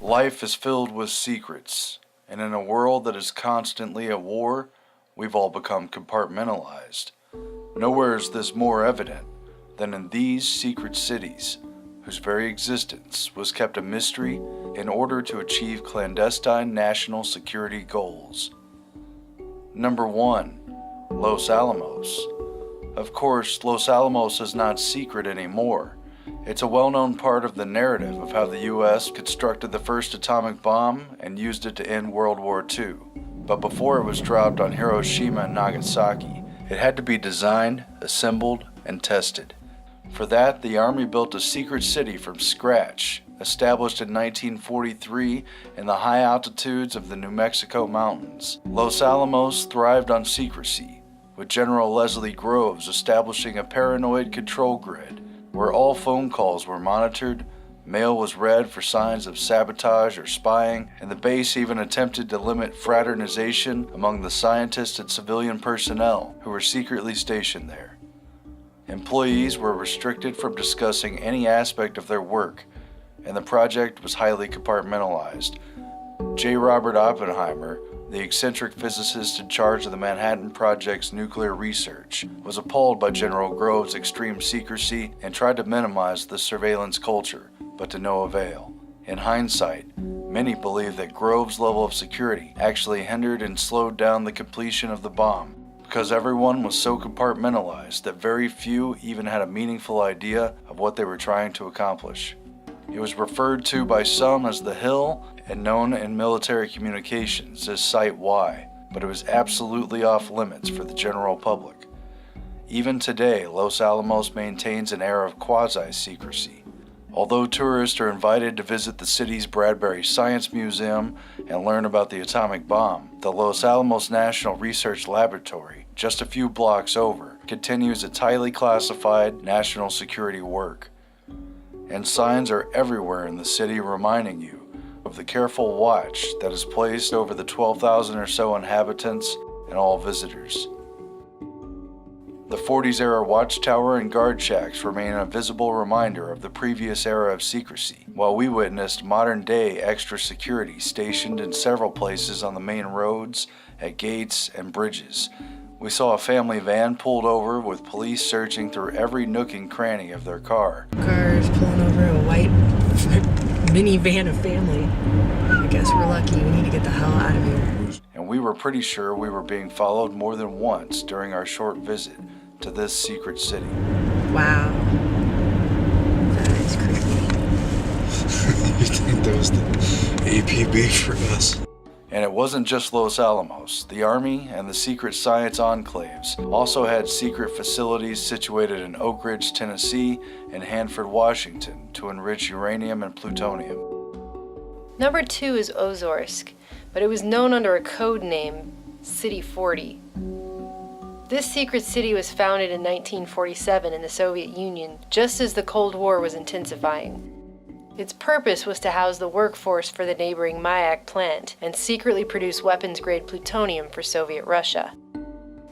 Life is filled with secrets, and in a world that is constantly at war, we've all become compartmentalized. Nowhere is this more evident than in these secret cities, whose very existence was kept a mystery in order to achieve clandestine national security goals. Number 1. Los Alamos. Of course, Los Alamos is not secret anymore. It's a well-known part of the narrative of how the U.S. constructed the first atomic bomb and used it to end World War II. But before it was dropped on Hiroshima and Nagasaki, it had to be designed, assembled, and tested. For that, the Army built a secret city from scratch, established in 1943 in the high altitudes of the New Mexico mountains. Los Alamos thrived on secrecy, with General Leslie Groves establishing a paranoid control grid where all phone calls were monitored, mail was read for signs of sabotage or spying, and the base even attempted to limit fraternization among the scientists and civilian personnel who were secretly stationed there. Employees were restricted from discussing any aspect of their work, and the project was highly compartmentalized. J. Robert Oppenheimer, the eccentric physicist in charge of the Manhattan Project's nuclear research, was appalled by General Groves' extreme secrecy and tried to minimize the surveillance culture, but to no avail. In hindsight, many believe that Groves' level of security actually hindered and slowed down the completion of the bomb, because everyone was so compartmentalized that very few even had a meaningful idea of what they were trying to accomplish. It was referred to by some as the Hill and known in military communications as Site Y, but it was absolutely off limits for the general public. Even today, Los Alamos maintains an air of quasi-secrecy. Although tourists are invited to visit the city's Bradbury Science Museum and learn about the atomic bomb, the Los Alamos National Research Laboratory, just a few blocks over, continues its highly classified national security work. And signs are everywhere in the city reminding you of the careful watch that is placed over the 12,000 or so inhabitants and all visitors. The 40s-era watchtower and guard shacks remain a visible reminder of the previous era of secrecy, while we witnessed modern-day extra security stationed in several places on the main roads, at gates, and bridges. We saw a family van pulled over with police searching through every nook and cranny of their car. Cars pulling over a white minivan of family. I guess we're lucky. We need to get the hell out of here. And we were pretty sure we were being followed more than once during our short visit to this secret city. Wow. That is creepy. You think that was the APB for us? And it wasn't just Los Alamos. The Army and the secret science enclaves also had secret facilities situated in Oak Ridge, Tennessee, and Hanford, Washington, to enrich uranium and plutonium. Number 2 is Ozorsk, but it was known under a code name, City 40. This secret city was founded in 1947 in the Soviet Union, just as the Cold War was intensifying. Its purpose was to house the workforce for the neighboring Mayak plant and secretly produce weapons-grade plutonium for Soviet Russia.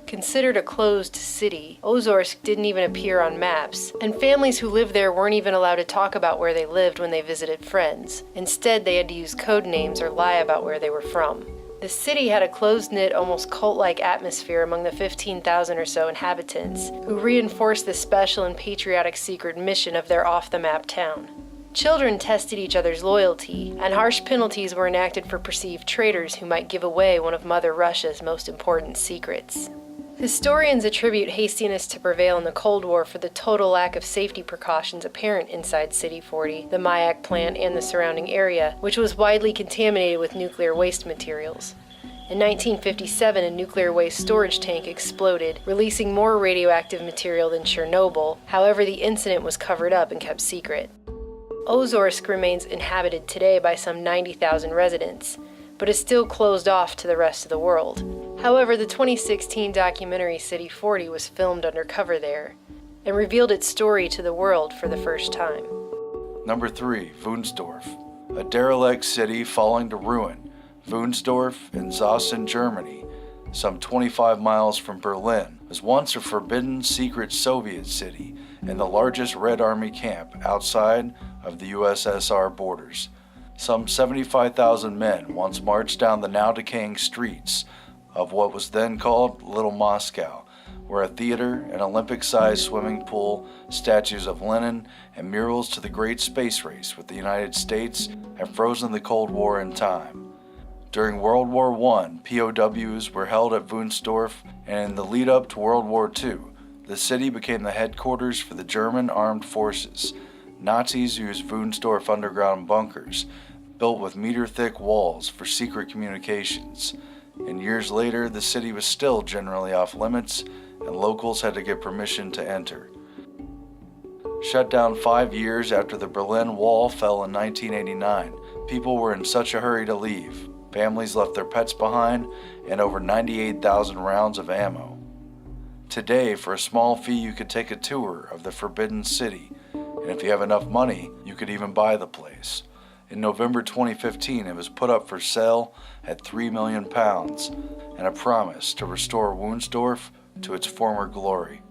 Considered a closed city, Ozorsk didn't even appear on maps, and families who lived there weren't even allowed to talk about where they lived when they visited friends. Instead, they had to use code names or lie about where they were from. The city had a close-knit, almost cult-like atmosphere among the 15,000 or so inhabitants, who reinforced the special and patriotic secret mission of their off-the-map town. Children tested each other's loyalty, and harsh penalties were enacted for perceived traitors who might give away one of Mother Russia's most important secrets. Historians attribute hastiness to prevail in the Cold War for the total lack of safety precautions apparent inside City 40, the Mayak plant, and the surrounding area, which was widely contaminated with nuclear waste materials. In 1957, a nuclear waste storage tank exploded, releasing more radioactive material than Chernobyl. However, the incident was covered up and kept secret. Ozorsk remains inhabited today by some 90,000 residents, but is still closed off to the rest of the world. However, the 2016 documentary City 40 was filmed undercover there and revealed its story to the world for the first time. Number 3, Wunsdorf, a derelict city falling to ruin. Wunsdorf in Zossen, Germany, some 25 miles from Berlin, was once a forbidden secret Soviet city and the largest Red Army camp outside of the USSR borders. Some 75,000 men once marched down the now decaying streets of what was then called Little Moscow, where a theater, an Olympic-sized swimming pool, statues of Lenin, and murals to the great space race with the United States have frozen the Cold War in time. During World War I, POWs were held at Wunstorf, and in the lead-up to World War II, the city became the headquarters for the German armed forces. Nazis used Wunstorf underground bunkers, built with meter-thick walls for secret communications. And years later, the city was still generally off limits, and locals had to get permission to enter. Shut down 5 years after the Berlin Wall fell in 1989, people were in such a hurry to leave. Families left their pets behind, and over 98,000 rounds of ammo. Today, for a small fee, you could take a tour of the Forbidden City, and if you have enough money, you could even buy the place. In November 2015, it was put up for sale at £3 million and a promise to restore Wunstorf to its former glory.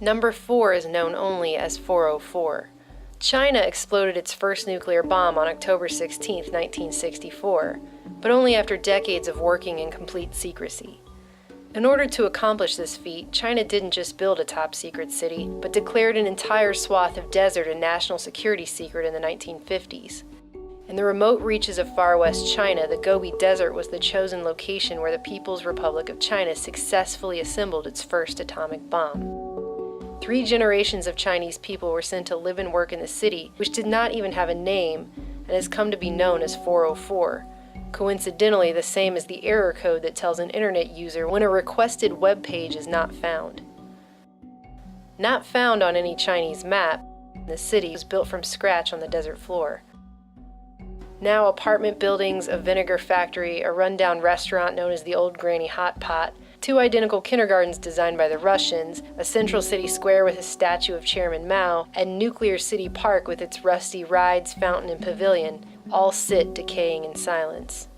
Number 4 is known only as 404. China exploded its first nuclear bomb on October 16, 1964, but only after decades of working in complete secrecy. In order to accomplish this feat, China didn't just build a top-secret city, but declared an entire swath of desert a national security secret in the 1950s. In the remote reaches of far west China, the Gobi Desert was the chosen location where the People's Republic of China successfully assembled its first atomic bomb. 3 generations of Chinese people were sent to live and work in the city, which did not even have a name, and has come to be known as 404. Coincidentally, the same as the error code that tells an internet user when a requested web page is not found. Not found on any Chinese map, the city was built from scratch on the desert floor. Now apartment buildings, a vinegar factory, a rundown restaurant known as the Old Granny Hot Pot, 2 identical kindergartens designed by the Russians, a central city square with a statue of Chairman Mao, and Nuclear City Park with its rusty rides, fountain, and pavilion, all sit decaying in silence.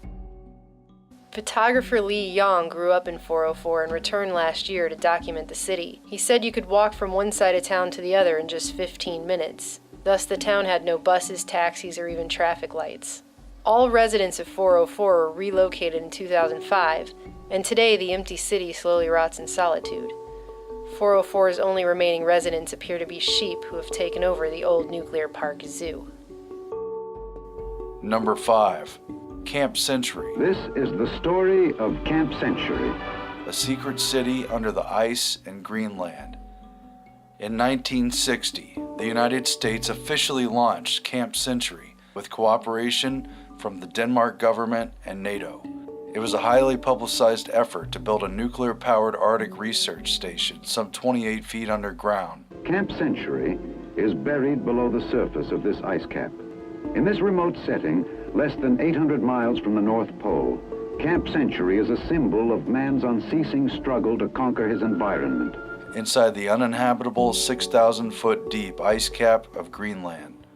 Photographer Li Yang grew up in 404 and returned last year to document the city. He said you could walk from one side of town to the other in just 15 minutes. Thus, the town had no buses, taxis, or even traffic lights. All residents of 404 were relocated in 2005, and today the empty city slowly rots in solitude. 404's only remaining residents appear to be sheep who have taken over the old nuclear park zoo. Number 5. Camp Century. This is the story of Camp Century. A secret city under the ice in Greenland. In 1960, the United States officially launched Camp Century with cooperation from the Denmark government and NATO. It was a highly publicized effort to build a nuclear-powered Arctic research station some 28 feet underground. Camp Century is buried below the surface of this ice cap. In this remote setting, less than 800 miles from the North Pole, Camp Century is a symbol of man's unceasing struggle to conquer his environment. Inside the uninhabitable 6,000-foot deep ice cap of Greenland.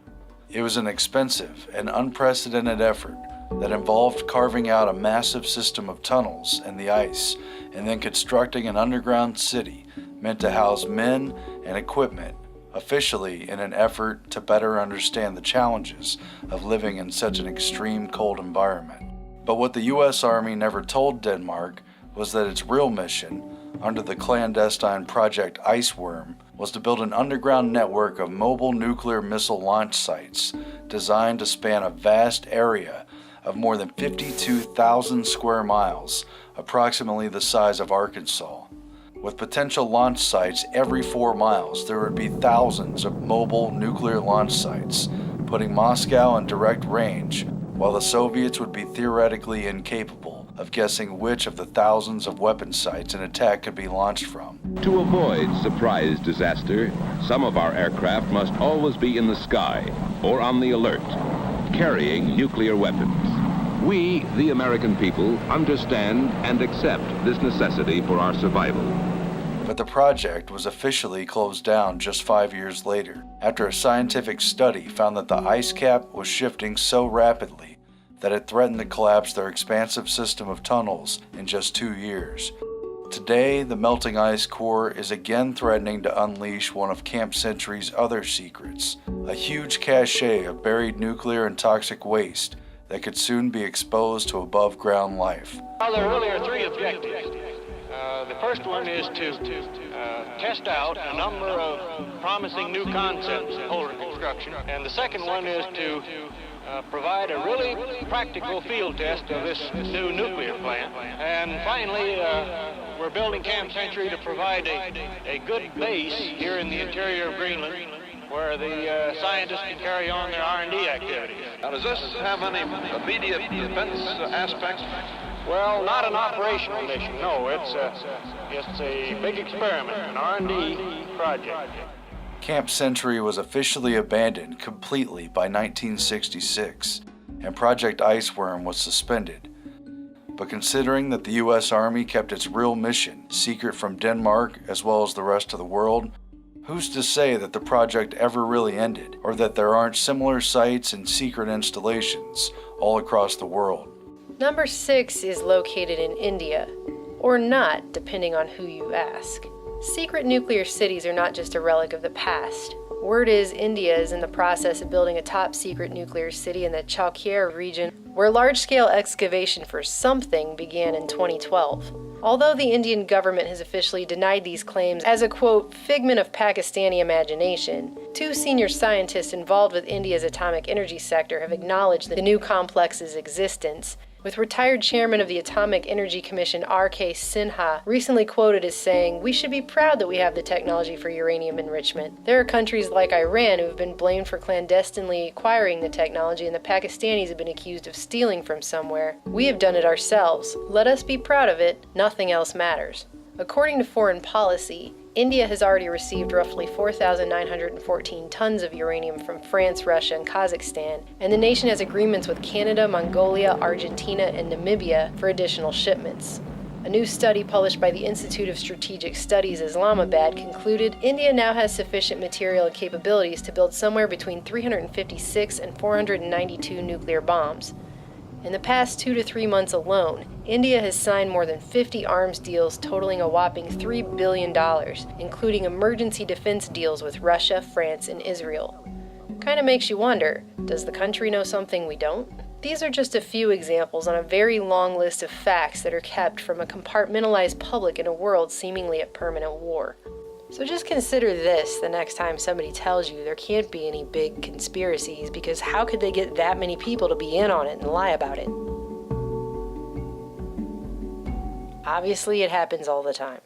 It was an expensive and unprecedented effort that involved carving out a massive system of tunnels in the ice and then constructing an underground city meant to house men and equipment, officially in an effort to better understand the challenges of living in such an extreme cold environment. But what the U.S. Army never told Denmark was that its real mission, under the clandestine Project Iceworm, was to build an underground network of mobile nuclear missile launch sites designed to span a vast area of more than 52,000 square miles, approximately the size of Arkansas. With potential launch sites every 4 miles, there would be thousands of mobile nuclear launch sites, putting Moscow in direct range, while the Soviets would be theoretically incapable of guessing which of the thousands of weapon sites an attack could be launched from. To avoid surprise disaster, some of our aircraft must always be in the sky or on the alert, carrying nuclear weapons. We, the American people, understand and accept this necessity for our survival. But the project was officially closed down just 5 years later, after a scientific study found that the ice cap was shifting so rapidly that it threatened to collapse their expansive system of tunnels in just 2 years. Today, the melting ice core is again threatening to unleash one of Camp Century's other secrets, a huge cache of buried nuclear and toxic waste that could soon be exposed to above-ground life. Well, there really are three objectives. The first one is to test out a number of promising new concepts in polar construction, and the second one is to provide a really practical field test of this new nuclear plant. And finally, we're building Camp Century to provide a good base here in the interior of Greenland where the scientists can carry on their R&D activities. Now, does this have any immediate defense aspects? Well, not an operational mission, no. It's a big experiment, an R&D project. Camp Century was officially abandoned completely by 1966, and Project Iceworm was suspended. But considering that the U.S. Army kept its real mission secret from Denmark as well as the rest of the world, who's to say that the project ever really ended, or that there aren't similar sites and secret installations all across the world? Number 6 is located in India, or not, depending on who you ask. Secret nuclear cities are not just a relic of the past. Word is India is in the process of building a top-secret nuclear city in the Chalkir region, where large-scale excavation for something began in 2012. Although the Indian government has officially denied these claims as a, quote, figment of Pakistani imagination, 2 senior scientists involved with India's atomic energy sector have acknowledged the new complex's existence, with retired chairman of the Atomic Energy Commission R.K. Sinha recently quoted as saying, "We should be proud that we have the technology for uranium enrichment. There are countries like Iran who have been blamed for clandestinely acquiring the technology, and the Pakistanis have been accused of stealing from somewhere. We have done it ourselves. Let us be proud of it. Nothing else matters." According to Foreign Policy, India has already received roughly 4,914 tons of uranium from France, Russia, and Kazakhstan, and the nation has agreements with Canada, Mongolia, Argentina, and Namibia for additional shipments. A new study published by the Institute of Strategic Studies Islamabad concluded India now has sufficient material and capabilities to build somewhere between 356 and 492 nuclear bombs. In the past 2 to 3 months alone, India has signed more than 50 arms deals totaling a whopping $3 billion, including emergency defense deals with Russia, France, and Israel. Kinda makes you wonder, does the country know something we don't? These are just a few examples on a very long list of facts that are kept from a compartmentalized public in a world seemingly at permanent war. So just consider this the next time somebody tells you there can't be any big conspiracies, because how could they get that many people to be in on it and lie about it? Obviously, it happens all the time.